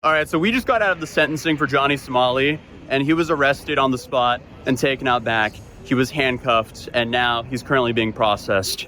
All right, so we just got out of the sentencing for Johnny Somali, and he was arrested on the spot and taken out back. He was handcuffed, and now he's currently being processed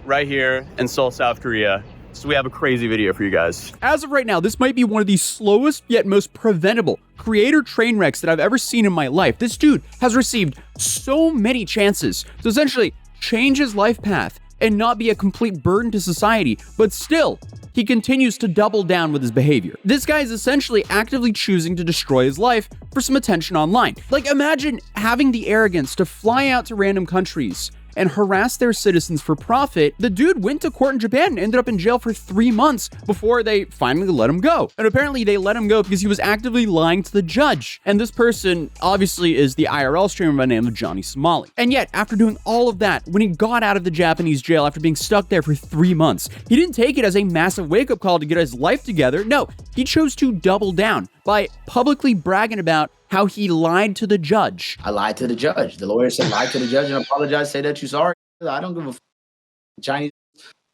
right here in Seoul, South Korea. So we have a crazy video for you guys. As of right now, this might be one of the slowest yet most preventable creator train wrecks that I've ever seen in my life. This dude has received so many chances to essentially change his life path and not be a complete burden to society, but still, he continues to double down with his behavior. This guy is essentially actively choosing to destroy his life for some attention online. Like, imagine having the arrogance to fly out to random countries and harass their citizens for profit. The dude went to court in Japan and ended up in jail for 3 months before they finally let him go. And apparently they let him go because he was actively lying to the judge. And this person obviously is the IRL streamer by the name of Johnny Somali. And yet, after doing all of that, when he got out of the Japanese jail after being stuck there for 3 months, he didn't take it as a massive wake-up call to get his life together. No, he chose to double down by publicly bragging about how he lied to the judge. I lied to the judge. The lawyer said, lie to the judge and apologize, say that you're sorry. I don't give a Chinese.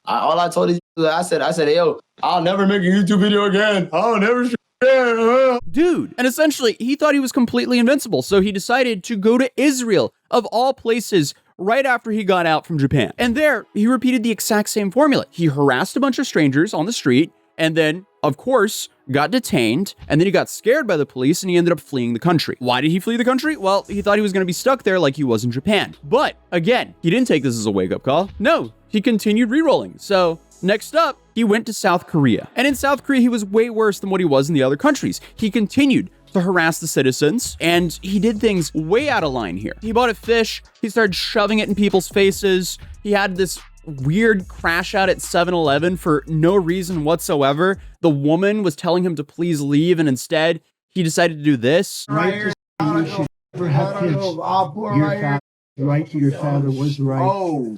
All I told these people, I said, hey, yo, I'll never make a YouTube video again. I'll never again. Dude. And essentially, he thought he was completely invincible, so he decided to go to Israel, of all places, right after he got out from Japan. And there, he repeated the exact same formula. He harassed a bunch of strangers on the street, and then, of course, got detained, and then he got scared by the police, and he ended up fleeing the country. Why did he flee the country? Well, he thought he was going to be stuck there like he was in Japan. But, again, he didn't take this as a wake-up call. No, he continued re-rolling. So, next up, he went to South Korea. And in South Korea, he was way worse than what he was in the other countries. He continued to harass the citizens, and he did things way out of line here. He bought a fish, he started shoving it in people's faces, he had this weird crash out at 7-Eleven for no reason whatsoever. The woman was telling him to please leave, and instead, he decided to do this. Right to never have kids. Your right to your father was right. Oh.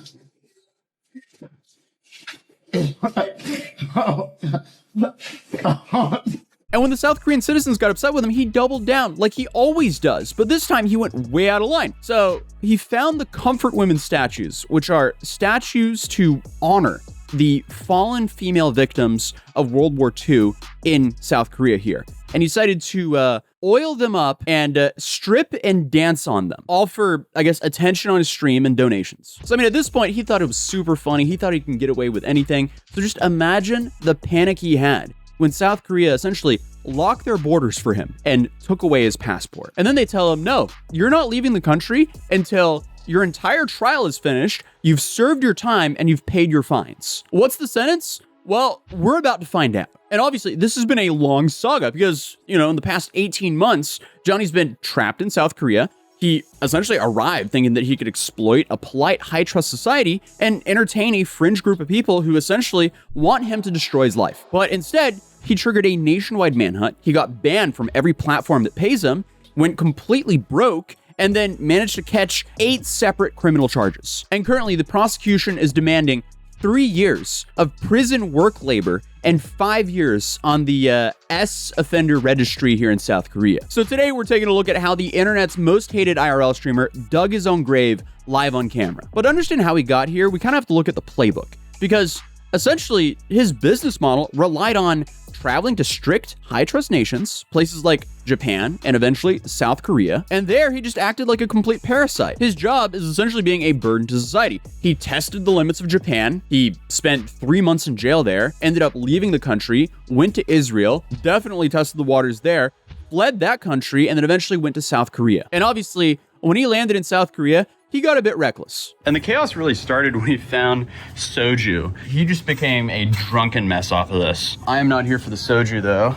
And when the South Korean citizens got upset with him, he doubled down like he always does. But this time he went way out of line. So he found the Comfort Women statues, which are statues to honor the fallen female victims of World War II in South Korea here. And he decided to oil them up and strip and dance on them, all for, I guess, attention on his stream and donations. So, I mean, at this point, he thought it was super funny. He thought he can get away with anything. So just imagine the panic he had when South Korea essentially locked their borders for him and took away his passport. And then they tell him, no, you're not leaving the country until your entire trial is finished, you've served your time, and you've paid your fines. What's the sentence? Well, we're about to find out. And obviously, this has been a long saga because, you know, in the past 18 months, Johnny's been trapped in South Korea. He essentially arrived thinking that he could exploit a polite, high-trust society and entertain a fringe group of people who essentially want him to destroy his life. But instead, he triggered a nationwide manhunt. He got banned from every platform that pays him, went completely broke, and then managed to catch 8 separate criminal charges. And currently, the prosecution is demanding 3 years of prison work labor and 5 years on the S offender registry here in South Korea. So today we're taking a look at how the internet's most hated IRL streamer dug his own grave live on camera. But to understand how he got here, we kind of have to look at the playbook, because essentially his business model relied on traveling to strict, high-trust nations, places like Japan and eventually South Korea, and there he just acted like a complete parasite. His job is essentially being a burden to society. He tested the limits of Japan, he spent 3 months in jail there, ended up leaving the country, went to Israel, definitely tested the waters there, fled that country, and then eventually went to South Korea. And obviously, when he landed in South Korea, he got a bit reckless. And the chaos really started when he found soju. He just became a drunken mess off of this. I am not here for the soju though.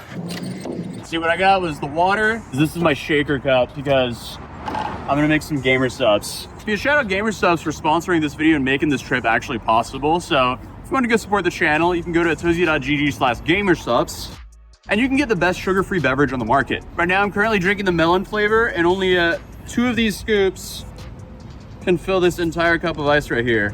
See, what I got was the water. This is my shaker cup because I'm gonna make some gamer subs. Shout out Gamer Subs for sponsoring this video and making this trip actually possible. So if you want to go support the channel, you can go to atozy.gg/gamersubs. And you can get the best sugar-free beverage on the market. Right now, I'm currently drinking the melon flavor, and only 2 of these scoops can fill this entire cup of ice right here.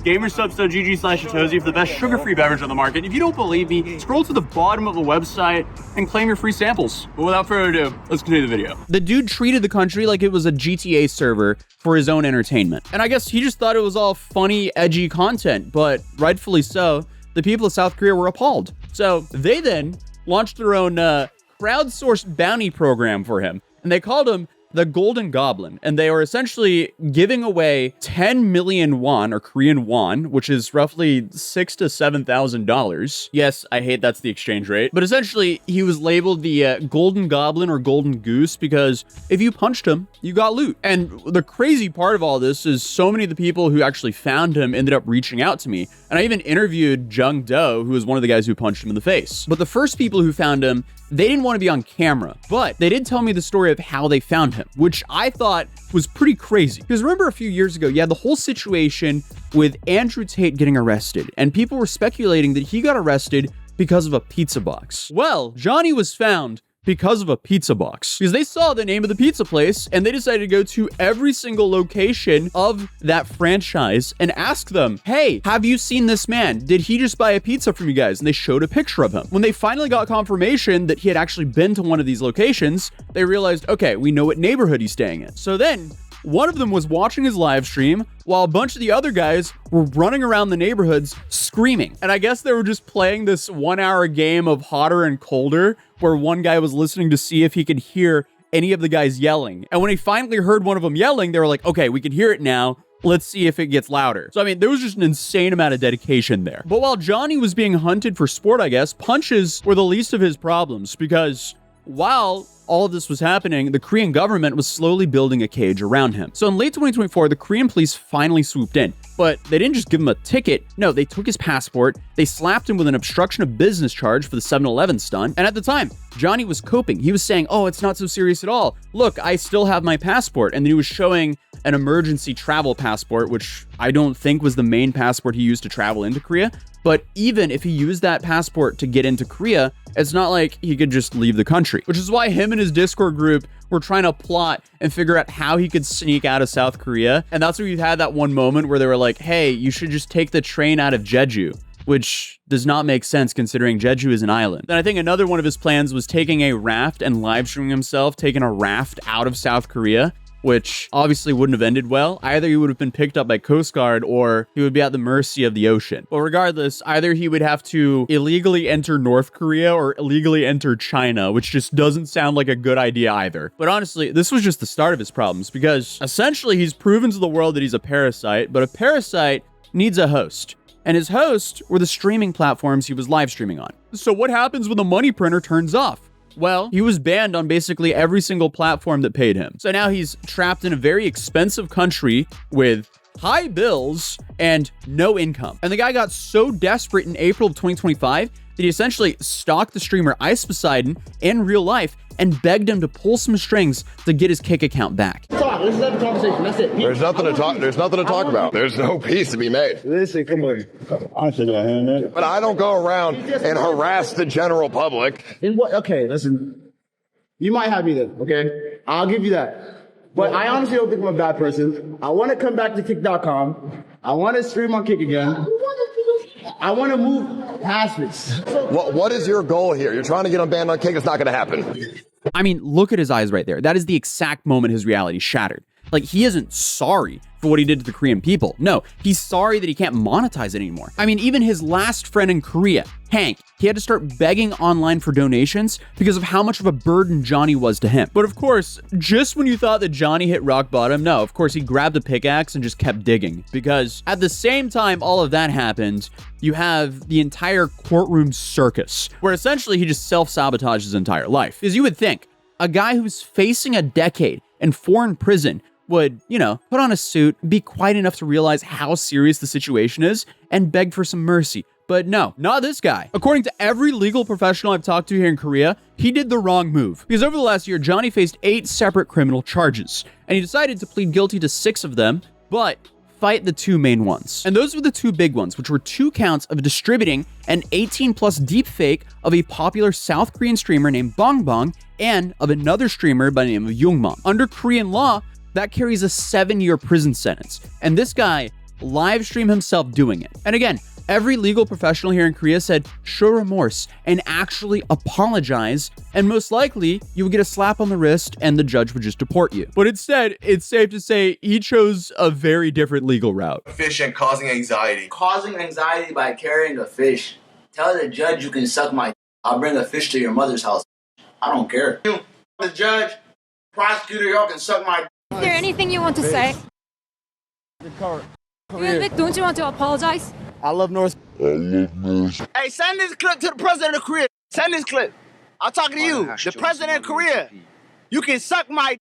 gamersubs.gg/Atozy for the best sugar-free beverage on the market. If you don't believe me, scroll to the bottom of the website and claim your free samples. But without further ado, let's continue the video. The dude treated the country like it was a GTA server for his own entertainment. And I guess he just thought it was all funny, edgy content, but rightfully so, the people of South Korea were appalled. So they then launched their own crowdsourced bounty program for him, and they called him the Golden Goblin, and they were essentially giving away 10 million won, or Korean won, which is roughly $6,000 to $7,000. Yes, I hate that's the exchange rate, but essentially he was labeled the Golden Goblin or Golden Goose because if you punched him, you got loot. And the crazy part of all this is so many of the people who actually found him ended up reaching out to me, and I even interviewed Jung Do, who was one of the guys who punched him in the face. But the first people who found him, they didn't want to be on camera, but they did tell me the story of how they found him, which I thought was pretty crazy. Because remember a few years ago, you had the whole situation with Andrew Tate getting arrested, and people were speculating that he got arrested because of a pizza box. Well, Johnny was found because of a pizza box, because they saw the name of the pizza place and they decided to go to every single location of that franchise and ask them, hey, have you seen this man? Did he just buy a pizza from you guys? And they showed a picture of him. When they finally got confirmation that he had actually been to one of these locations, they realized, okay, we know what neighborhood he's staying in. So then one of them was watching his live stream while a bunch of the other guys were running around the neighborhoods screaming. And I guess they were just playing this 1 hour game of hotter and colder, where one guy was listening to see if he could hear any of the guys yelling. And when he finally heard one of them yelling, they were like, okay, we can hear it now. Let's see if it gets louder. So, I mean, there was just an insane amount of dedication there. But while Johnny was being hunted for sport, I guess, punches were the least of his problems, because while all of this was happening, the Korean government was slowly building a cage around him. So in late 2024, the Korean police finally swooped in, but they didn't just give him a ticket. No, they took his passport, they slapped him with an obstruction of business charge for the 7-Eleven stunt. And at the time, Johnny was coping. He was saying, oh, it's not so serious at all. Look, I still have my passport. And then he was showing an emergency travel passport, which I don't think was the main passport he used to travel into Korea. But even if he used that passport to get into Korea, it's not like he could just leave the country, which is why him and his Discord group were trying to plot and figure out how he could sneak out of South Korea. And that's where you had that one moment where they were like, hey, you should just take the train out of Jeju, which does not make sense considering Jeju is an island. Then I think another one of his plans was taking a raft and live streaming himself, taking a raft out of South Korea, which obviously wouldn't have ended well. Either he would have been picked up by Coast Guard or he would be at the mercy of the ocean. But regardless, either he would have to illegally enter North Korea or illegally enter China, which just doesn't sound like a good idea either. But honestly, this was just the start of his problems, because essentially he's proven to the world that he's a parasite, but a parasite needs a host. And his host were the streaming platforms he was live streaming on. So what happens when the money printer turns off? Well, he was banned on basically every single platform that paid him. So now he's trapped in a very expensive country with high bills and no income. And the guy got so desperate in April of 2025 that he essentially stalked the streamer Ice Poseidon in real life and begged him to pull some strings to get his Kick account back. Let's have a conversation. That's it. There's nothing to talk. There's nothing to talk about. There's no peace to be made. Listen, come on. I said that. But I don't go around and harass the general public. In what? Okay, listen. You might have me then, okay? I'll give you that. But I honestly don't think I'm a bad person. I want to come back to Kick.com. I want to stream on Kick again. I want to move past this. What is your goal here? You're trying to get him banned on Kick. It's not going to happen. I mean, look at his eyes right there. That is the exact moment his reality shattered. Like, he isn't sorry for what he did to the Korean people. No, he's sorry that he can't monetize it anymore. I mean, even his last friend in Korea, Hank, he had to start begging online for donations because of how much of a burden Johnny was to him. But of course, just when you thought that Johnny hit rock bottom, no, of course he grabbed a pickaxe and just kept digging. Because at the same time all of that happened, you have the entire courtroom circus, where essentially he just self-sabotaged his entire life. Because you would think, a guy who's facing a decade in foreign prison would, put on a suit, be quiet enough to realize how serious the situation is, and beg for some mercy. But no, not this guy. According to every legal professional I've talked to here in Korea, he did the wrong move. Because over the last year, Johnny faced 8 separate criminal charges, and he decided to plead guilty to 6 of them, but fight the 2 main ones. And those were the 2 big ones, which were 2 counts of distributing an 18+ deepfake of a popular South Korean streamer named Bongbong and of another streamer by the name of Youngmom. Under Korean law, that carries a 7-year prison sentence. And this guy live stream himself doing it. And again, every legal professional here in Korea said, show remorse and actually apologize, and most likely you would get a slap on the wrist and the judge would just deport you. But instead, it's safe to say he chose a very different legal route. Fish and causing anxiety. Causing anxiety by carrying a fish. Tell the judge you can suck my. I'll bring a fish to your mother's house. I don't care. You, the judge, prosecutor, y'all can suck my. Is there anything you want to say? Don't you want to apologize? I love North. Hey, send this clip to the president of Korea. Send this clip. I'm talking to you, the president of Korea. You can suck my.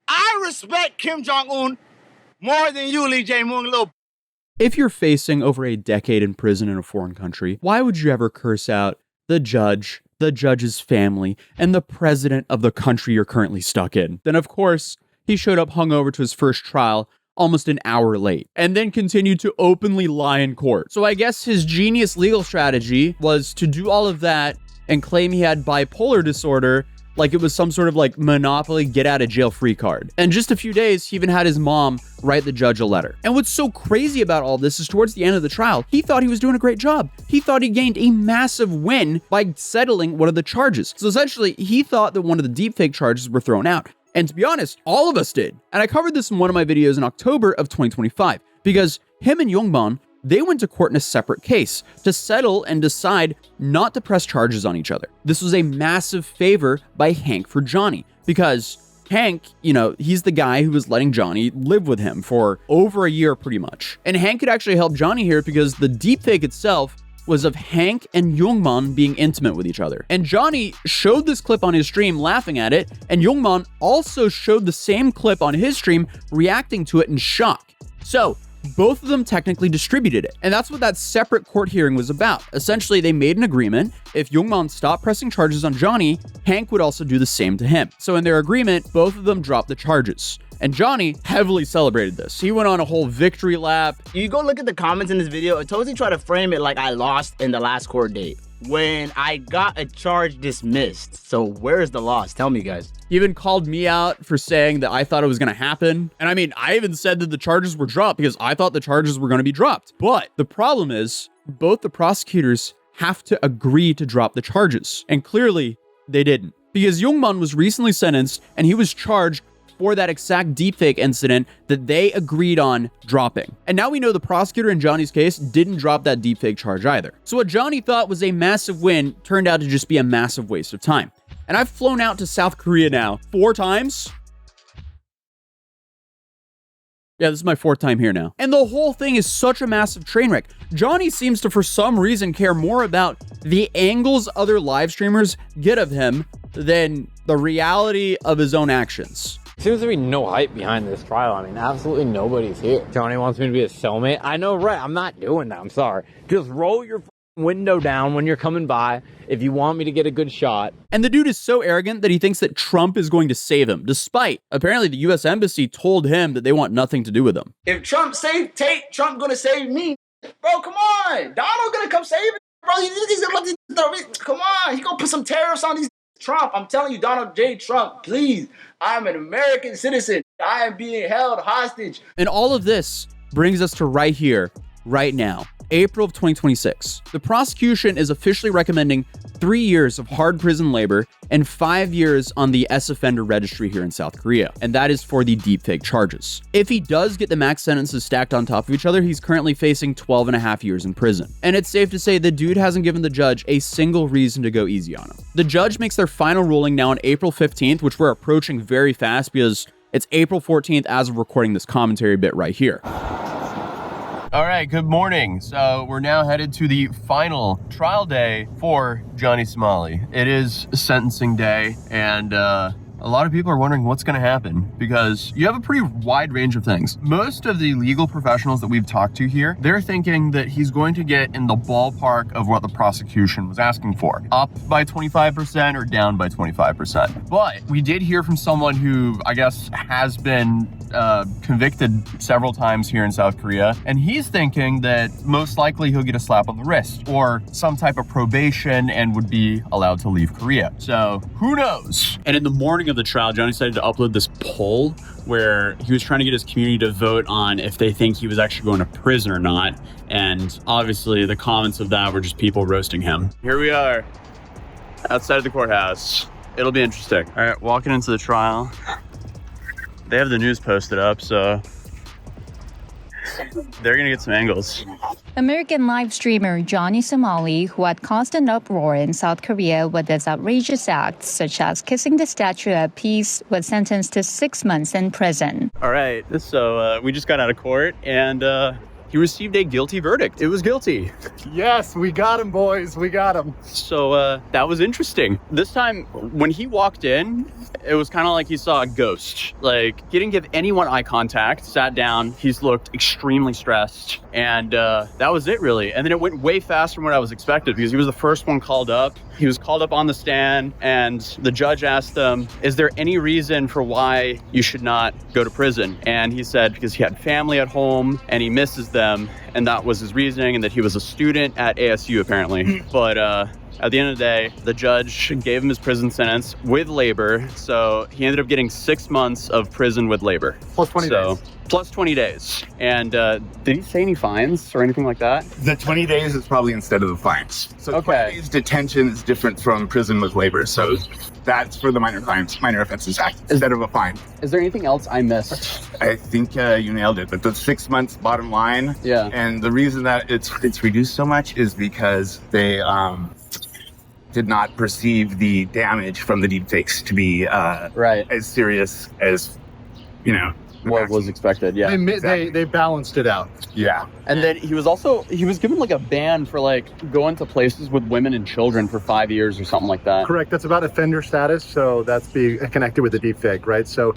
I respect Kim Jong-un more than you, Lee Jae-myung, little. If you're facing over a decade in prison in a foreign country, why would you ever curse out the judge, the judge's family, and the president of the country you're currently stuck in? Then, of course, he showed up hungover to his first trial almost an hour late, and then continued to openly lie in court. So I guess his genius legal strategy was to do all of that and claim he had bipolar disorder like it was some sort of like Monopoly get out of jail free card. And just a few days, he even had his mom write the judge a letter. And what's so crazy about all this is towards the end of the trial, he thought he was doing a great job. He thought he gained a massive win by settling one of the charges. So essentially, he thought that one of the deepfake charges were thrown out. And to be honest, all of us did. And I covered this in one of my videos in October of 2025, because him and Yongman, they went to court in a separate case to settle and decide not to press charges on each other. This was a massive favor by Hank for Johnny, because Hank, he's the guy who was letting Johnny live with him for over a year pretty much. And Hank could actually help Johnny here because the deepfake itself was of Hank and Yongman being intimate with each other. And Johnny showed this clip on his stream laughing at it, and Yongman also showed the same clip on his stream reacting to it in shock. So both of them technically distributed it. And that's what that separate court hearing was about. Essentially, they made an agreement. If Yongman stopped pressing charges on Johnny, Hank would also do the same to him. So in their agreement, both of them dropped the charges. And Johnny heavily celebrated this. He went on a whole victory lap. You go look at the comments in this video. Atozy tried to frame it like I lost in the last court date when I got a charge dismissed. So where's the loss? Tell me, guys. He even called me out for saying that I thought it was going to happen. And I mean, I even said that the charges were dropped because I thought the charges were going to be dropped. But the problem is both the prosecutors have to agree to drop the charges. And clearly they didn't, because Yongman was recently sentenced and he was charged for that exact deepfake incident that they agreed on dropping. And now we know the prosecutor in Johnny's case didn't drop that deepfake charge either. So what Johnny thought was a massive win turned out to just be a massive waste of time. And I've flown out to South Korea now 4 times. Yeah, this is my 4th time here now. And the whole thing is such a massive train wreck. Johnny seems to, for some reason, care more about the angles other live streamers get of him than the reality of his own actions. Seems to be no hype behind this trial. I mean, absolutely nobody's here. Johnny wants me to be a cellmate. I know, right? I'm not doing that. I'm sorry. Just roll your window down when you're coming by if you want me to get a good shot. And the dude is so arrogant that he thinks that Trump is going to save him, despite apparently the U.S. Embassy told him that they want nothing to do with him. If Trump saved Tate, Trump gonna save me. Bro, come on. Donald gonna come save it. Bro, come on. He gonna put some tariffs on these. Trump, I'm telling you, Donald J. Trump, please. I'm an American citizen. I am being held hostage. And all of this brings us to right here, right now, April of 2026. The prosecution is officially recommending 3 years of hard prison labor and 5 years on the S-offender registry here in South Korea. And that is for the deepfake charges. If he does get the max sentences stacked on top of each other, he's currently facing 12 and a half years in prison. And it's safe to say the dude hasn't given the judge a single reason to go easy on him. The judge makes their final ruling now on April 15th, which we're approaching very fast because it's April 14th as of recording this commentary bit right here. All right, good morning. So we're now headed to the final trial day for Johnny Somali. It is sentencing day, and a lot of people are wondering what's going to happen because you have a pretty wide range of things. Most of the legal professionals that we've talked to here, they're thinking that he's going to get in the ballpark of what the prosecution was asking for, up by 25% or down by 25%. But we did hear from someone who I guess has been convicted several times here in South Korea, and he's thinking that most likely he'll get a slap on the wrist or some type of probation and would be allowed to leave Korea. So who knows? And in the morning morning of the trial, Johnny decided to upload this poll where he was trying to get his community to vote on if they think he was actually going to prison or not. And obviously the comments of that were just people roasting him. Here we are outside of the courthouse. It'll be interesting. All right, walking into the trial. They have the news posted up, so they're gonna get some angles. American live streamer Johnny Somali, who had caused an uproar in South Korea with his outrageous acts, such as kissing the Statue of Peace, was sentenced to 6 months in prison. All right, so we just got out of court, and he received a guilty verdict. It was guilty. Yes, we got him, boys. We got him. So that was interesting. This time, when he walked in, it was kind of like he saw a ghost. Like, he didn't give anyone eye contact, sat down. He's looked extremely stressed. And that was it, really. And then it went way faster than what I was expected because he was the first one called up. He was called up on the stand, and the judge asked him, is there any reason for why you should not go to prison? And he said because he had family at home and he misses them, and that was his reasoning, and that he was a student at ASU apparently. But at the end of the day, the judge gave him his prison sentence with labor. So he ended up getting 6 months of prison with labor. Plus 20 days. Plus 20 days. And did he say any fines or anything like that? The 20 days is probably instead of the fines. So okay. 20 days detention is different from prison with labor. So that's for the minor crimes, minor offenses act, instead of a fine. Is there anything else I missed? I think you nailed it. But the 6 months bottom line. Yeah. And the reason that it's reduced so much is because they did not perceive the damage from the deepfakes to be as serious as, what was expected. Yeah. They balanced it out. Yeah. And then he was given like a ban for like going to places with women and children for 5 years or something like that. Correct. That's about offender status. So that's connected with the deepfake, right? So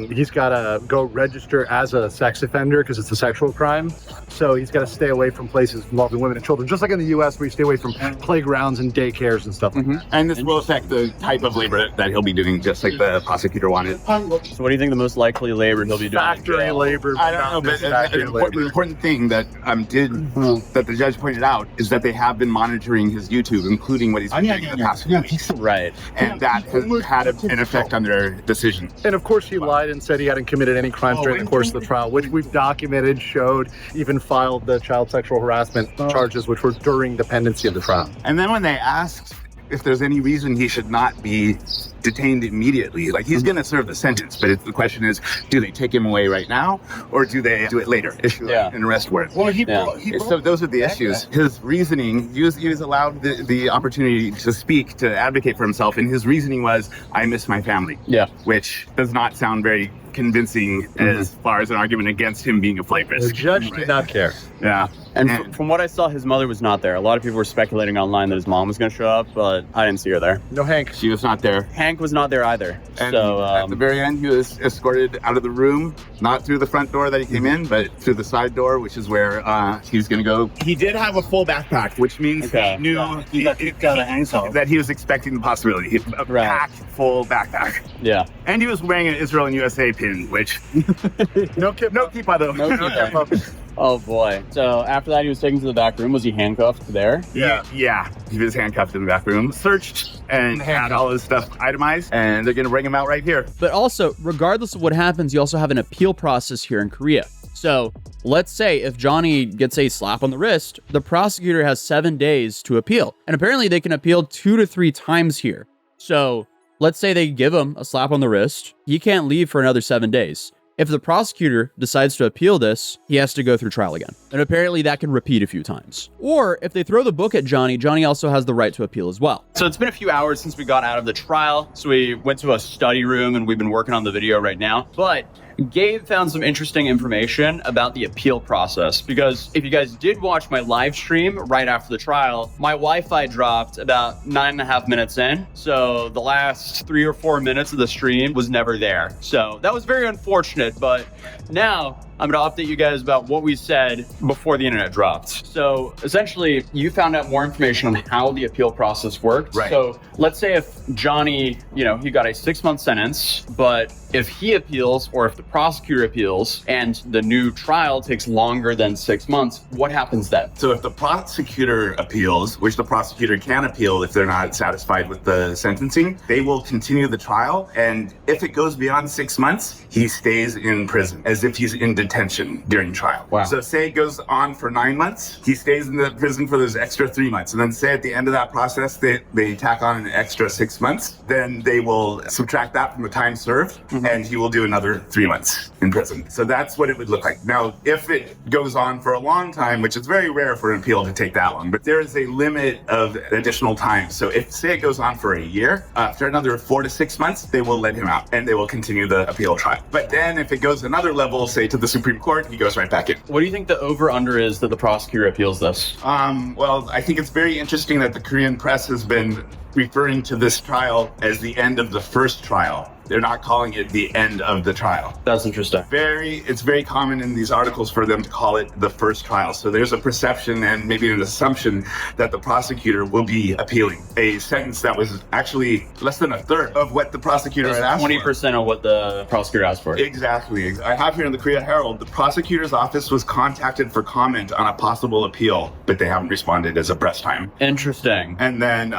he's got to go register as a sex offender because it's a sexual crime. So he's got to stay away from places involving women and children, just like in the U.S. where you stay away from playgrounds and daycares and stuff like that. And this will affect the type of labor that he'll be doing, just like the prosecutor wanted. So what do you think the most likely labor he'll be doing? Factory labor. I don't know, but the important thing that that the judge pointed out is that they have been monitoring his YouTube, including what he's been doing in the past few weeks. Right. And that has had an effect on their decision. And of course he lied and said he hadn't committed any crimes during the course of the trial, which we've documented, showed, even filed the child sexual harassment charges, which were during the pendency of the trial. And then when they asked if there's any reason he should not be detained immediately, like he's going to serve the sentence, but the question is, do they take him away right now or do they do it later, issue an arrest warrant? Well, so those are the issues. His reasoning, he was allowed the opportunity to speak, to advocate for himself, and his reasoning was, I miss my family. Yeah. Which does not sound very convincing as far as an argument against him being a flight risk. The judge did not care. Yeah. And from what I saw, his mother was not there. A lot of people were speculating online that his mom was going to show up, but I didn't see her there. No Hank. She was not there. Hank was not there either. And so at the very end, he was escorted out of the room, not through the front door that he came in, but through the side door, which is where he was going to go. He did have a full backpack, which means he knew that he was expecting the possibility. A packed full backpack. Yeah. And he was wearing an Israel and USA pin, which no kippah though. No kippah. Oh boy. So after that, he was taken to the back room. Was he handcuffed there? Yeah. He was handcuffed in the back room, searched, and had all his stuff itemized, and they're going to bring him out right here. But also, regardless of what happens, you also have an appeal process here in Korea. So let's say if Johnny gets a slap on the wrist, the prosecutor has 7 days to appeal. And apparently they can appeal 2 to 3 times here. So let's say they give him a slap on the wrist. He can't leave for another 7 days. If the prosecutor decides to appeal this, he has to go through trial again. And apparently that can repeat a few times. Or if they throw the book at Johnny, Johnny also has the right to appeal as well. So it's been a few hours since we got out of the trial. So we went to a study room and we've been working on the video right now. But Gabe found some interesting information about the appeal process, because if you guys did watch my live stream right after the trial, my Wi-Fi dropped about 9.5 minutes in. So the last 3 or 4 minutes of the stream was never there. So that was very unfortunate, but now I'm going to update you guys about what we said before the internet dropped. So essentially, you found out more information on how the appeal process worked. Right. So let's say if Johnny, he got a 6-month sentence, but if he appeals or if the prosecutor appeals and the new trial takes longer than 6 months, what happens then? So if the prosecutor appeals, which the prosecutor can appeal if they're not satisfied with the sentencing, they will continue the trial. And if it goes beyond 6 months, he stays in prison as if he's in detention during trial. Wow. So say it goes on for 9 months, he stays in the prison for those extra 3 months. And then say at the end of that process, they tack on an extra 6 months, then they will subtract that from the time served, and he will do another 3 months in prison. So that's what it would look like. Now, if it goes on for a long time, which is very rare for an appeal to take that long, but there is a limit of additional time. So if, say it goes on for a year, after another 4 to 6 months, they will let him out and they will continue the appeal trial. But then if it goes another level, say to the Supreme Court, he goes right back in. What do you think the over-under is that the prosecutor appeals this? Well, I think it's very interesting that the Korean press has been referring to this trial as the end of the first trial. They're not calling it the end of the trial. That's interesting. It's very common in these articles for them to call it the first trial. So there's a perception and maybe an assumption that the prosecutor will be appealing a sentence that was actually less than a third of what the prosecutor had asked 20% of what the prosecutor asked for. Exactly. I have here in the Korea Herald, the prosecutor's office was contacted for comment on a possible appeal, but they haven't responded as of press time. Interesting. And then,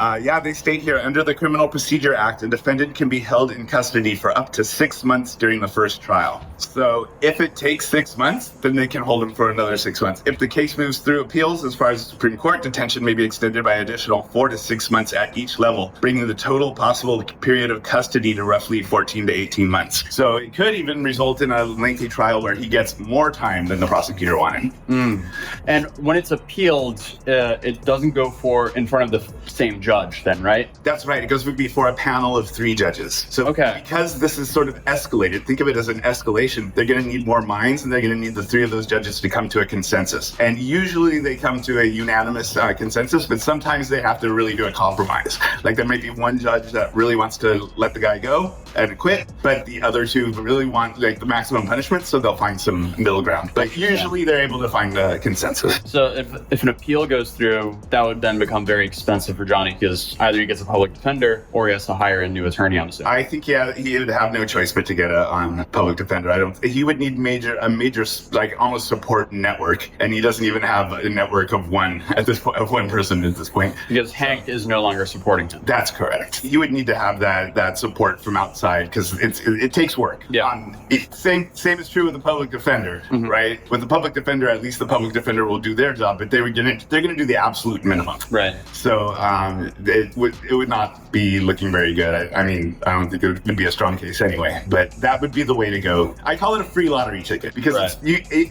they state here, under the Criminal Procedure Act, a defendant can be held in custody for up to 6 months during the first trial. So if it takes 6 months, then they can hold him for another 6 months. If the case moves through appeals as far as the Supreme Court, detention may be extended by additional 4 to 6 months at each level, bringing the total possible period of custody to roughly 14 to 18 months. So it could even result in a lengthy trial where he gets more time than the prosecutor wanted. And when it's appealed, it doesn't go in front of the same judge then, right? That's right. It goes before a panel of 3 judges. So because this is sort of escalated, think of it as an escalation, they're going to need more minds and they're going to need the 3 of those judges to come to a consensus. And usually they come to a unanimous consensus, but sometimes they have to really do a compromise. Like there might be one judge that really wants to let the guy go and quit, but the other 2 really want like the maximum punishment, so they'll find some middle ground. But usually they're able to find a consensus. So if an appeal goes through, that would then become very expensive for Johnny because either he gets a public defender or he has to hire a new attorney, I'm assuming. I think he would have no choice but to get a public defender. He would need a major like almost support network, and he doesn't even have a network of one at this point, of one person at this point. Because Hank is no longer supporting him. That's correct. He would need to have that support from outside because it takes work. Yeah. Same is true with the public defender, right? With the public defender, at least the public defender will do their job, but they're going to do the absolute minimum. Right. So it would not be looking very good. I mean, I don't think it would be a strong case anyway, but that would be the way to go. I call it a free lottery ticket because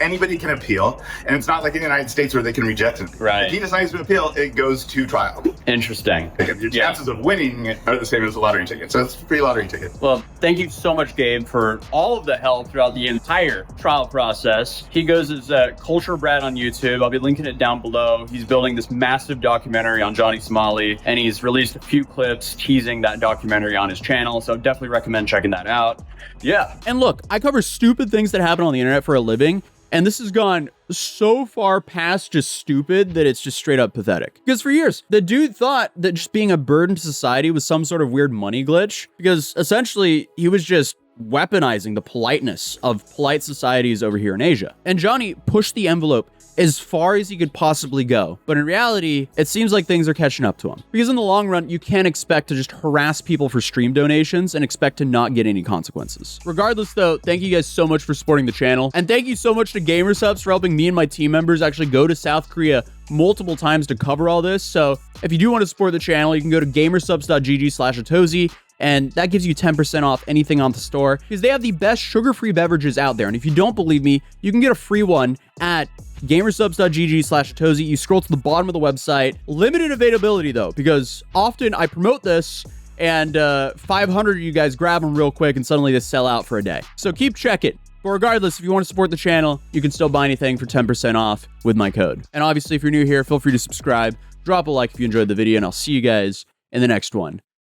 anybody can appeal, and it's not like in the United States where they can reject it. Right. If he decides to appeal, it goes to trial. Interesting. Your chances of winning are the same as a lottery ticket, so it's a free lottery ticket. Well, thank you so much, Gabe, for all of the help throughout the entire trial process. He goes as Culture Brad on YouTube. I'll be linking it down below. He's building this massive documentary on Johnny Somali, and he's released a few clips teasing that documentary on his channel, so definitely recommend checking that out. Yeah. And look, I cover stupid things that happen on the internet for a living, and this has gone so far past just stupid that it's just straight up pathetic. Because for years, the dude thought that just being a burden to society was some sort of weird money glitch, because essentially he was just weaponizing the politeness of polite societies over here in Asia. And Johnny pushed the envelope as far as he could possibly go. But in reality, it seems like things are catching up to him. Because in the long run, you can't expect to just harass people for stream donations and expect to not get any consequences. Regardless though, thank you guys so much for supporting the channel. And thank you so much to GamerSubs for helping me and my team members actually go to South Korea multiple times to cover all this. So if you do want to support the channel, you can go to gamersubs.gg/Atozy. And that gives you 10% off anything on the store because they have the best sugar-free beverages out there. And if you don't believe me, you can get a free one at gamersubs.gg/Atozy. You scroll to the bottom of the website. Limited availability though, because often I promote this and 500 of you guys grab them real quick and suddenly they sell out for a day. So keep checking. But regardless, if you want to support the channel, you can still buy anything for 10% off with my code. And obviously, if you're new here, feel free to subscribe, drop a like if you enjoyed the video, and I'll see you guys in the next one.